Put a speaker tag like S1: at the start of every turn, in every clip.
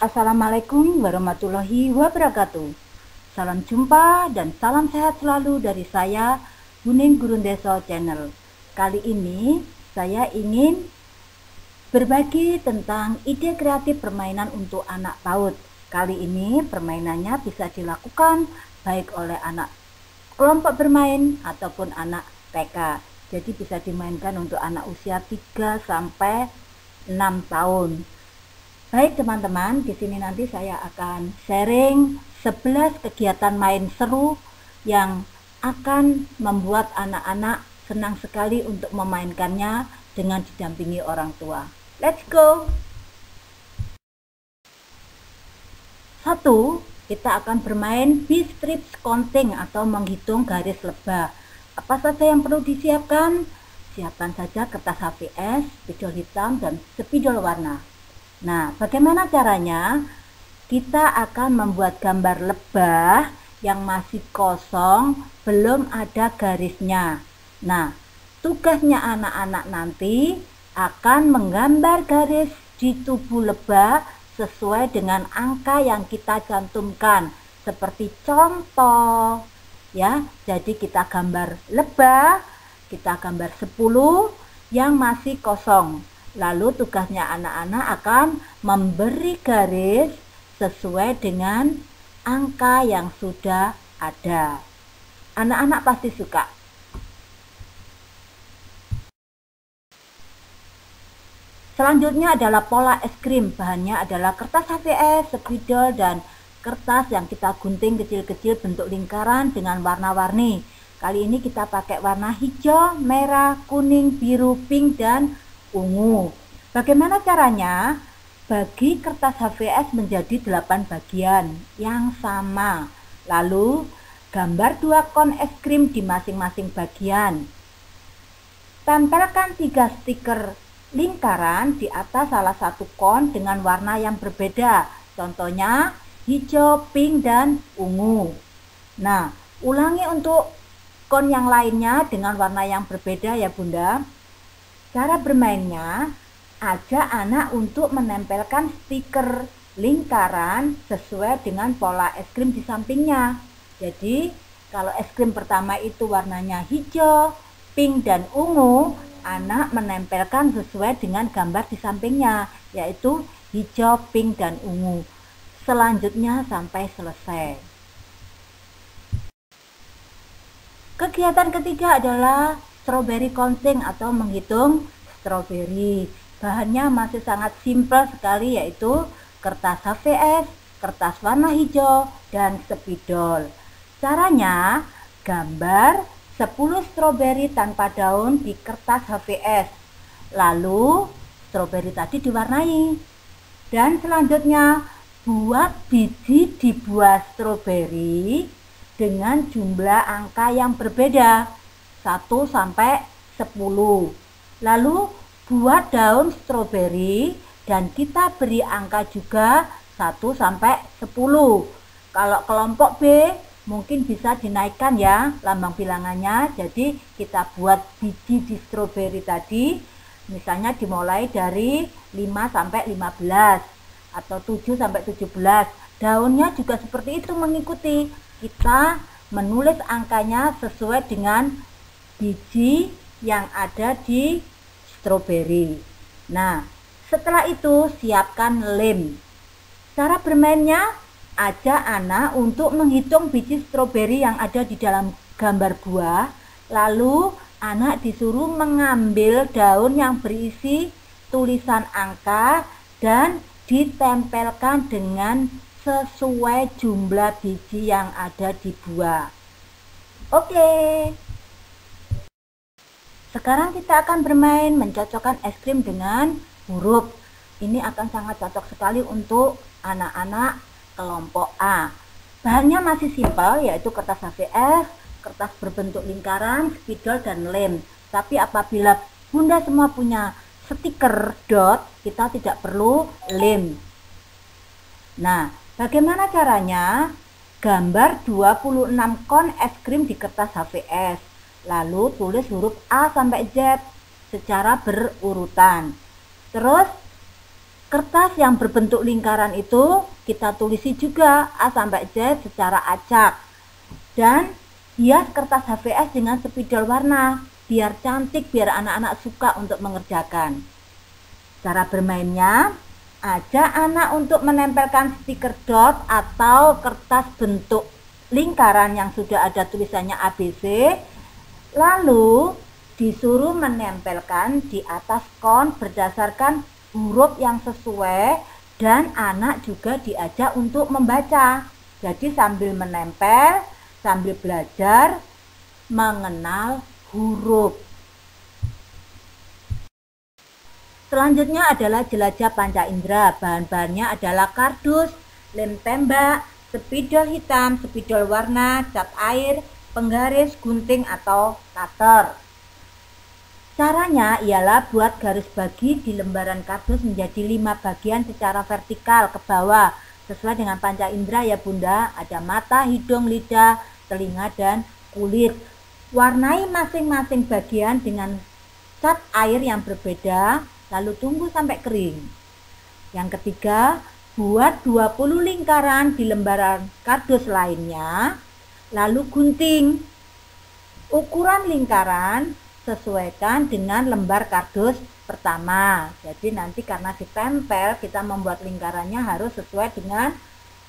S1: Assalamualaikum warahmatullahi wabarakatuh. Salam jumpa dan salam sehat selalu dari saya, Buning Gurun Deso Channel. Kali ini saya ingin berbagi tentang ide kreatif permainan untuk anak PAUD. Kali ini permainannya bisa dilakukan baik oleh anak kelompok bermain ataupun anak TK. Jadi bisa dimainkan untuk anak usia 3 sampai 6 tahun. Baik teman-teman, di sini nanti saya akan sharing 11 kegiatan main seru yang akan membuat anak-anak senang sekali untuk memainkannya dengan didampingi orang tua. Let's go! 1. Kita akan bermain B-strips counting atau menghitung garis lebah. Apa saja yang perlu disiapkan? Siapkan saja kertas HVS, spidol hitam, dan spidol warna. Nah, bagaimana caranya? Kita akan membuat gambar lebah yang masih kosong, belum ada garisnya. Nah, tugasnya anak-anak nanti akan menggambar garis di tubuh lebah sesuai dengan angka yang kita cantumkan. Seperti contoh, ya. Jadi kita gambar lebah, kita gambar 10 yang masih kosong. Lalu tugasnya anak-anak akan memberi garis sesuai dengan angka yang sudah ada. Anak-anak pasti suka. Selanjutnya adalah pola es krim. Bahannya adalah kertas HVS, spidol, dan kertas yang kita gunting kecil-kecil bentuk lingkaran dengan warna-warni. Kali ini kita pakai warna hijau, merah, kuning, biru, pink, dan ungu. Bagaimana caranya? Bagi kertas HVS menjadi 8 bagian yang sama. Lalu gambar 2 kon es krim di masing-masing bagian. Tempelkan 3 stiker lingkaran di atas salah satu kon dengan warna yang berbeda. Contohnya hijau, pink, dan ungu. Nah, ulangi untuk kon yang lainnya dengan warna yang berbeda ya Bunda. Cara bermainnya, ajak anak untuk menempelkan stiker lingkaran sesuai dengan pola es krim di sampingnya. Jadi, kalau es krim pertama itu warnanya hijau, pink, dan ungu, anak menempelkan sesuai dengan gambar di sampingnya, yaitu hijau, pink, dan ungu. Selanjutnya sampai selesai. Kegiatan ketiga adalah strawberry counting atau menghitung strawberry. Bahannya masih sangat simpel sekali, yaitu kertas HVS, kertas warna hijau, dan spidol. Caranya, gambar 10 stroberi tanpa daun di kertas HVS. Lalu stroberi tadi diwarnai. Dan selanjutnya buat biji di buah stroberi dengan jumlah angka yang berbeda 1 sampai 10. Lalu buat daun stroberi dan kita beri angka juga 1 sampai 10. Kalau kelompok B mungkin bisa dinaikkan ya lambang bilangannya. Jadi kita buat biji di stroberi tadi misalnya dimulai dari 5 sampai 15 atau 7 sampai 17. Daunnya juga seperti itu mengikuti. Kita menulis angkanya sesuai dengan biji yang ada di stroberi. Nah, setelah itu siapkan lem. Cara bermainnya, ajak anak untuk menghitung biji stroberi yang ada di dalam gambar buah. Lalu anak disuruh mengambil daun yang berisi tulisan angka dan ditempelkan dengan sesuai jumlah biji yang ada di buah. Oke. Sekarang kita akan bermain mencocokkan es krim dengan huruf. Ini akan sangat cocok sekali untuk anak-anak kelompok A. Bahannya masih simpel, yaitu kertas HVS, kertas berbentuk lingkaran, spidol, dan lem. Tapi apabila Bunda semua punya stiker dot, kita tidak perlu lem. Nah, bagaimana caranya? Gambar 26 kon es krim di kertas HVS, lalu tulis huruf A sampai Z secara berurutan. Terus kertas yang berbentuk lingkaran itu kita tulisi juga A sampai Z secara acak. Dan hias kertas HVS dengan spidol warna, biar cantik, biar anak-anak suka untuk mengerjakan. Cara bermainnya, ajak anak untuk menempelkan stiker dot atau kertas bentuk lingkaran yang sudah ada tulisannya ABC, lalu disuruh menempelkan di atas kon berdasarkan huruf yang sesuai, dan anak juga diajak untuk membaca. Jadi sambil menempel, sambil belajar mengenal huruf. Selanjutnya adalah jelajah panca indera. Bahan-bahannya adalah kardus, lem tembak, spidol hitam, spidol warna, cat air, penggaris, gunting atau cutter. Caranya ialah buat garis bagi di lembaran kardus menjadi 5 bagian secara vertikal ke bawah, sesuai dengan panca indera ya Bunda. Ada mata, hidung, lidah, telinga, dan kulit. Warnai masing-masing bagian dengan cat air yang berbeda, lalu tunggu sampai kering. Yang ketiga, buat 20 lingkaran di lembaran kardus lainnya, lalu gunting. Ukuran lingkaran sesuaikan dengan lembar kardus pertama. Jadi nanti karena ditempel, kita membuat lingkarannya harus sesuai dengan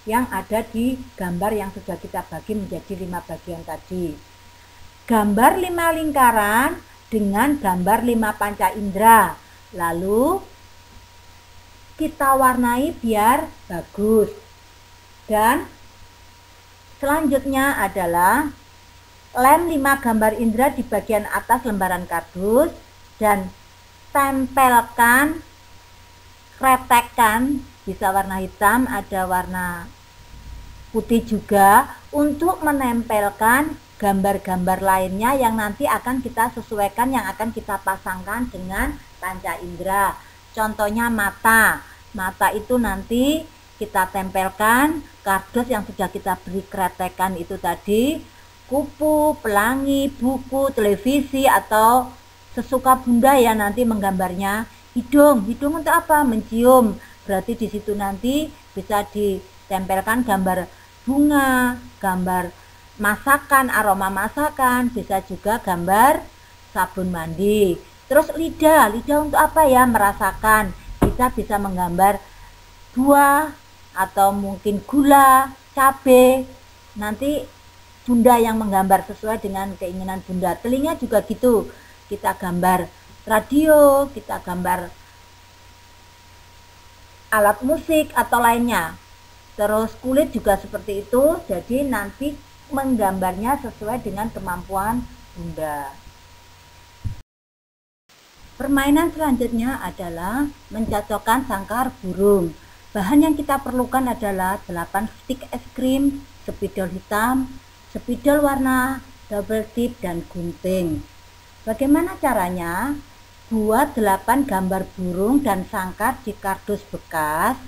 S1: yang ada di gambar yang sudah kita bagi menjadi 5 bagian tadi. Gambar 5 lingkaran dengan gambar 5 panca indera. Lalu kita warnai biar bagus. Dan selanjutnya adalah lem 5 gambar indera di bagian atas lembaran kardus dan tempelkan, kretekkan, bisa warna hitam, ada warna putih juga, untuk menempelkan gambar-gambar lainnya yang nanti akan kita sesuaikan, yang akan kita pasangkan dengan panca indera. Contohnya mata. Mata itu nanti kita tempelkan kardus yang sudah kita beri kretekan itu tadi, kupu, pelangi, buku, televisi, atau sesuka Bunda ya nanti menggambarnya. Hidung. Hidung untuk apa? Mencium. Berarti di situ nanti bisa ditempelkan gambar bunga, gambar masakan, aroma masakan, bisa juga gambar sabun mandi. Terus lidah. Lidah untuk apa ya? Merasakan. Kita bisa menggambar buah atau mungkin gula, cabai. Nanti Bunda yang menggambar sesuai dengan keinginan Bunda. Telinga juga gitu. Kita gambar radio, kita gambar alat musik atau lainnya. Terus kulit juga seperti itu. Jadi nanti menggambarnya sesuai dengan kemampuan Bunda. Permainan selanjutnya adalah mencocokkan sangkar burung. Bahan yang kita perlukan adalah 8 stik es krim, spidol hitam, spidol warna, double tip, dan gunting. Bagaimana caranya? Buat 8 gambar burung dan sangkar di kardus bekas,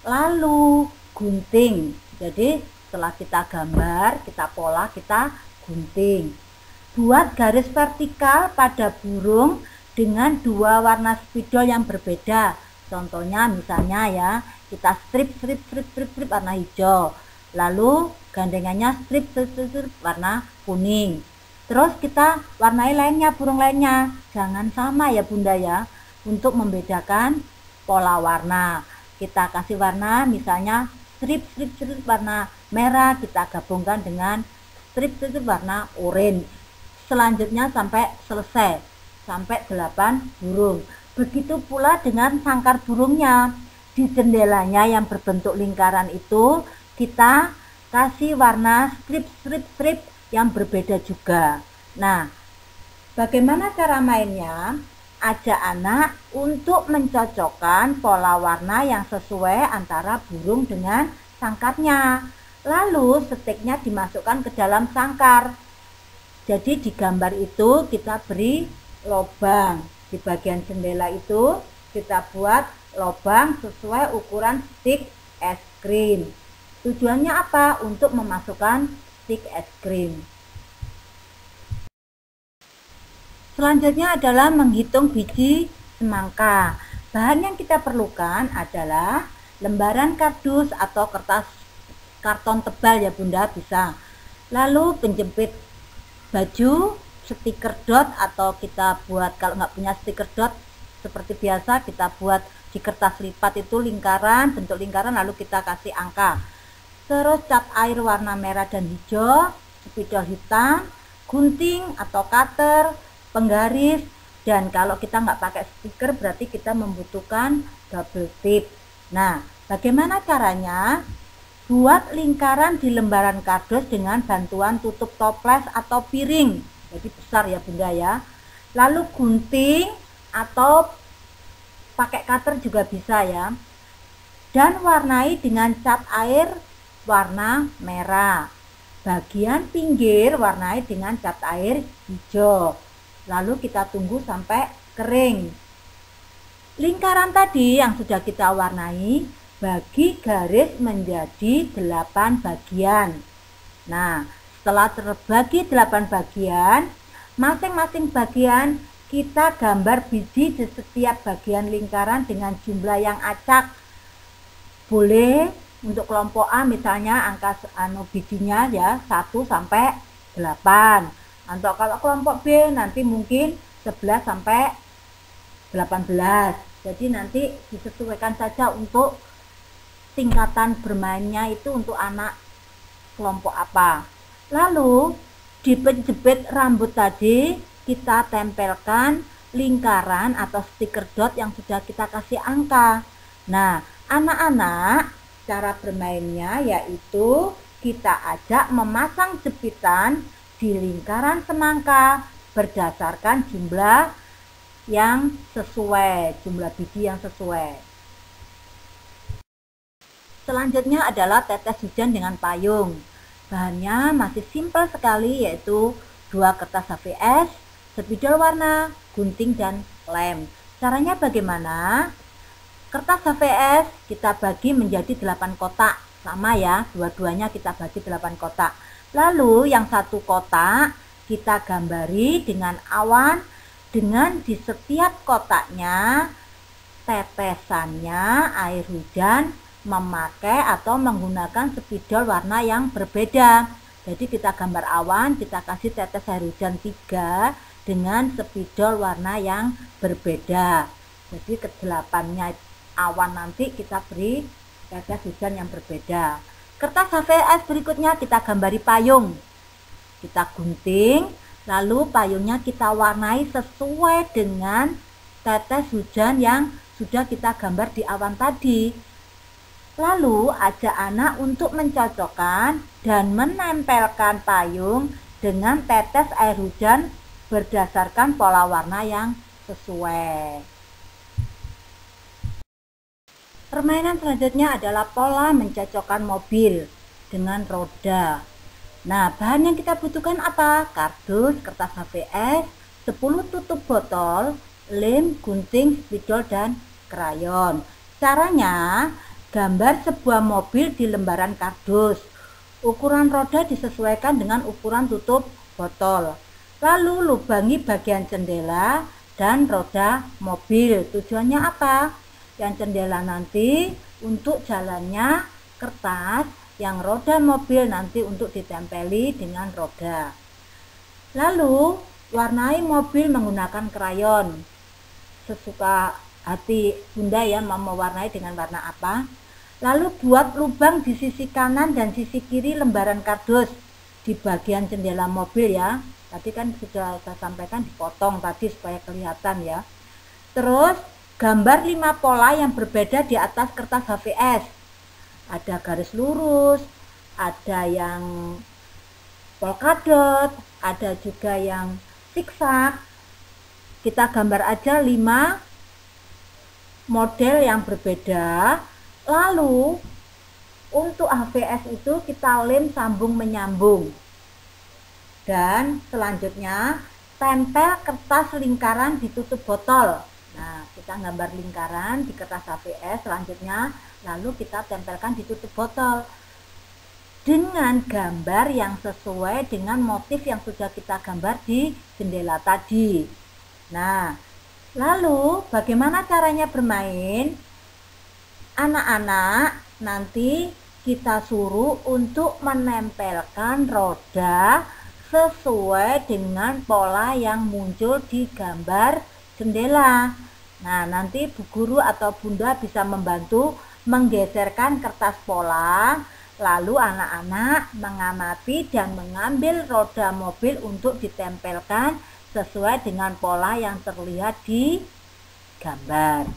S1: lalu gunting. Jadi setelah kita gambar, kita pola, kita gunting. Buat garis vertikal pada burung dengan 2 warna spidol yang berbeda. Contohnya misalnya ya, kita strip warna hijau. Lalu gandengannya strip warna kuning. Terus kita warnai lainnya, burung lainnya. Jangan sama ya Bunda ya, untuk membedakan pola warna. Kita kasih warna misalnya strip warna merah, kita gabungkan dengan strip warna oranye. Selanjutnya sampai selesai, sampai 8 burung. Begitu pula dengan sangkar burungnya. Di jendelanya yang berbentuk lingkaran itu kita kasih warna strip yang berbeda juga. Nah, bagaimana cara mainnya? Ajak anak untuk mencocokkan pola warna yang sesuai antara burung dengan sangkarnya. Lalu stiknya dimasukkan ke dalam sangkar. Jadi di gambar itu kita beri lubang. Di bagian jendela itu kita buat lubang sesuai ukuran stik es krim. Tujuannya apa? Untuk memasukkan stik es krim. Selanjutnya adalah menghitung biji semangka. Bahan yang kita perlukan adalah lembaran kardus atau kertas karton tebal ya Bunda, bisa. Lalu penjepit baju, stiker dot, atau kita buat kalau nggak punya stiker dot seperti biasa kita buat di kertas lipat itu lingkaran, bentuk lingkaran, lalu kita kasih angka. Terus cat air warna merah dan hijau, spidol hitam, gunting atau cutter, penggaris, dan kalau kita nggak pakai stiker berarti kita membutuhkan double tip. Nah, bagaimana caranya? Buat lingkaran di lembaran kardus dengan bantuan tutup toples atau piring. Jadi besar ya Bunda ya. Lalu gunting atau pakai cutter juga bisa ya. Dan warnai dengan cat air warna merah. Bagian pinggir warnai dengan cat air hijau. Lalu kita tunggu sampai kering. Lingkaran tadi yang sudah kita warnai, bagi garis menjadi 8 bagian. Nah, setelah terbagi 8 bagian, masing-masing bagian kita gambar biji di setiap bagian lingkaran dengan jumlah yang acak. Boleh untuk kelompok A misalnya angka bijinya ya 1 sampai 8. Atau kalau kelompok B nanti mungkin 11 sampai 18. Jadi nanti disesuaikan saja untuk tingkatan bermainnya itu untuk anak kelompok apa. Lalu di penjepit rambut tadi kita tempelkan lingkaran atau stiker dot yang sudah kita kasih angka. Nah, anak-anak cara bermainnya yaitu kita ajak memasang jepitan di lingkaran semangka berdasarkan jumlah yang sesuai, jumlah biji yang sesuai. Selanjutnya adalah tetes hujan dengan payung. Bahannya masih simpel sekali, yaitu 2 kertas HVS, spidol warna, gunting, dan lem. Caranya bagaimana? Kertas HVS kita bagi menjadi 8 kotak. Sama ya, dua-duanya kita bagi 8 kotak. Lalu yang 1 kotak kita gambari dengan awan, dengan di setiap kotaknya tetesannya air hujan memakai atau menggunakan spidol warna yang berbeda. Jadi kita gambar awan, kita kasih tetes air hujan 3 dengan spidol warna yang berbeda. Jadi ke-8-nya awan nanti kita beri tetes hujan yang berbeda. Kertas HVS berikutnya kita gambari payung. Kita gunting, lalu payungnya kita warnai sesuai dengan tetes hujan yang sudah kita gambar di awan tadi. Lalu ajak anak untuk mencocokkan dan menempelkan payung dengan tetes air hujan berdasarkan pola warna yang sesuai. Permainan selanjutnya adalah pola mencocokkan mobil dengan roda. Nah, bahan yang kita butuhkan apa? Kardus, kertas HVS, 10 tutup botol, lem, gunting, spidol, dan krayon. Caranya, gambar sebuah mobil di lembaran kardus. Ukuran roda disesuaikan dengan ukuran tutup botol. Lalu lubangi bagian jendela dan roda mobil. Tujuannya apa? Yang jendela nanti untuk jalannya kertas, yang roda mobil nanti untuk ditempeli dengan roda. Lalu warnai mobil menggunakan krayon. Sesuka hati Bunda ya, mau mewarnai dengan warna apa. Lalu buat lubang di sisi kanan dan sisi kiri lembaran kardus di bagian jendela mobil ya. Tadi kan sudah saya sampaikan dipotong tadi supaya kelihatan ya. Terus gambar 5 pola yang berbeda di atas kertas HVS. Ada garis lurus, ada yang polkadot, ada juga yang zigzag. Kita gambar aja 5 model yang berbeda. Lalu untuk HVS itu kita lem sambung menyambung. Dan selanjutnya tempel kertas lingkaran di tutup botol. Nah, kita gambar lingkaran di kertas HVS, selanjutnya lalu kita tempelkan di tutup botol dengan gambar yang sesuai dengan motif yang sudah kita gambar di jendela tadi. Nah, lalu bagaimana caranya bermain? Anak-anak nanti kita suruh untuk menempelkan roda sesuai dengan pola yang muncul di gambar jendela. Nah, nanti Bu Guru atau Bunda bisa membantu menggeserkan kertas pola, lalu anak-anak mengamati dan mengambil roda mobil untuk ditempelkan sesuai dengan pola yang terlihat di gambar.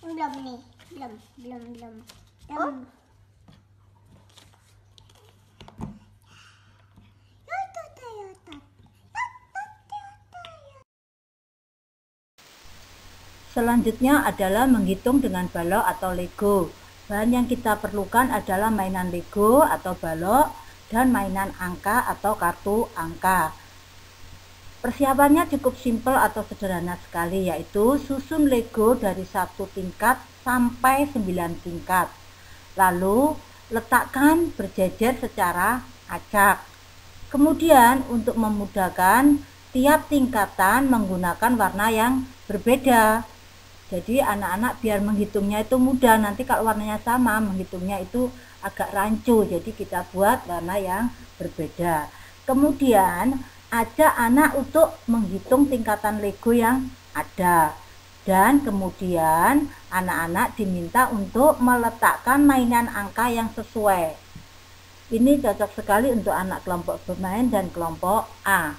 S2: Belum nih, belum.
S1: Selanjutnya adalah menghitung dengan balok atau Lego. Bahan yang kita perlukan adalah mainan Lego atau balok dan mainan angka atau kartu angka. Persiapannya cukup simpel atau sederhana sekali, yaitu susun Lego dari 1 tingkat sampai 9 tingkat. Lalu letakkan berjejer secara acak. Kemudian untuk memudahkan, tiap tingkatan menggunakan warna yang berbeda. Jadi anak-anak biar menghitungnya itu mudah, nanti kalau warnanya sama menghitungnya itu agak rancu, jadi kita buat warna yang berbeda. Kemudian ajak anak untuk menghitung tingkatan Lego yang ada, dan kemudian anak-anak diminta untuk meletakkan mainan angka yang sesuai. Ini cocok sekali untuk anak kelompok bermain dan kelompok A.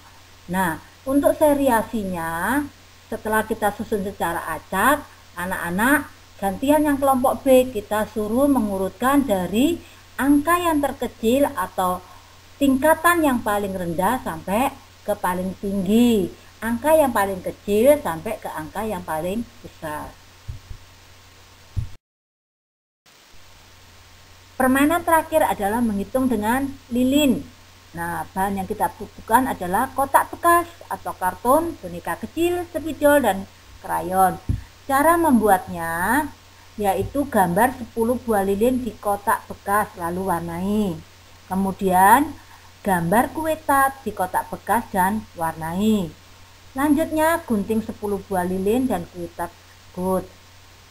S1: Nah, untuk seriasinya setelah kita susun secara acak, anak-anak gantian yang kelompok B kita suruh mengurutkan dari angka yang terkecil atau tingkatan yang paling rendah sampai ke paling tinggi, angka yang paling kecil sampai ke angka yang paling besar. Permainan terakhir adalah menghitung dengan lilin. Nah, bahan yang kita butuhkan adalah kotak bekas atau karton, boneka kecil, spidol, dan krayon. Cara membuatnya yaitu gambar 10 buah lilin di kotak bekas lalu warnai. Kemudian gambar kue tart di kotak bekas dan warnai. Lanjutnya gunting 10 buah lilin dan kue tart tersebut.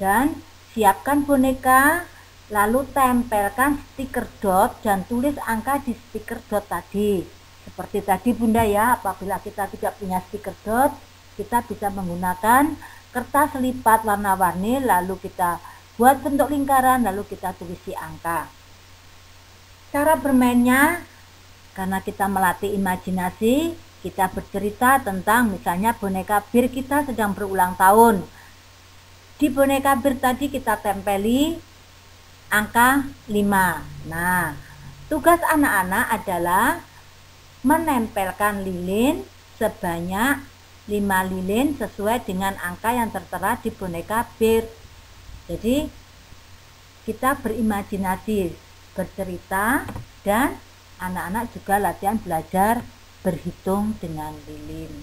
S1: Dan siapkan boneka, lalu tempelkan stiker dot dan tulis angka di stiker dot tadi. Seperti tadi Bunda ya, apabila kita tidak punya stiker dot, kita bisa menggunakan kertas lipat warna-warni, lalu kita buat bentuk lingkaran, lalu kita tulisi angka. Cara bermainnya, karena kita melatih imajinasi, kita bercerita tentang misalnya boneka bir kita sedang berulang tahun. Di boneka bir tadi kita tempeli angka 5. Nah, tugas anak-anak adalah menempelkan lilin sebanyak 5 lilin sesuai dengan angka yang tertera di boneka bir. Jadi kita berimajinasi, bercerita, dan anak-anak juga latihan belajar berhitung dengan lilin.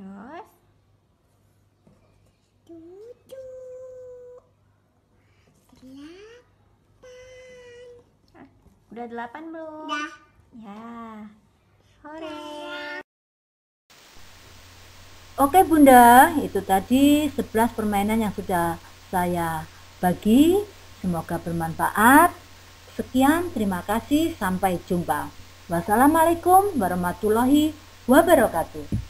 S2: Terus 7 8. Udah 8 belum? Udah. Ya. Hore.
S1: Oke Bunda, itu tadi 11 permainan yang sudah saya bagi. Semoga bermanfaat. Sekian, terima kasih, sampai jumpa. Wassalamualaikum warahmatullahi wabarakatuh.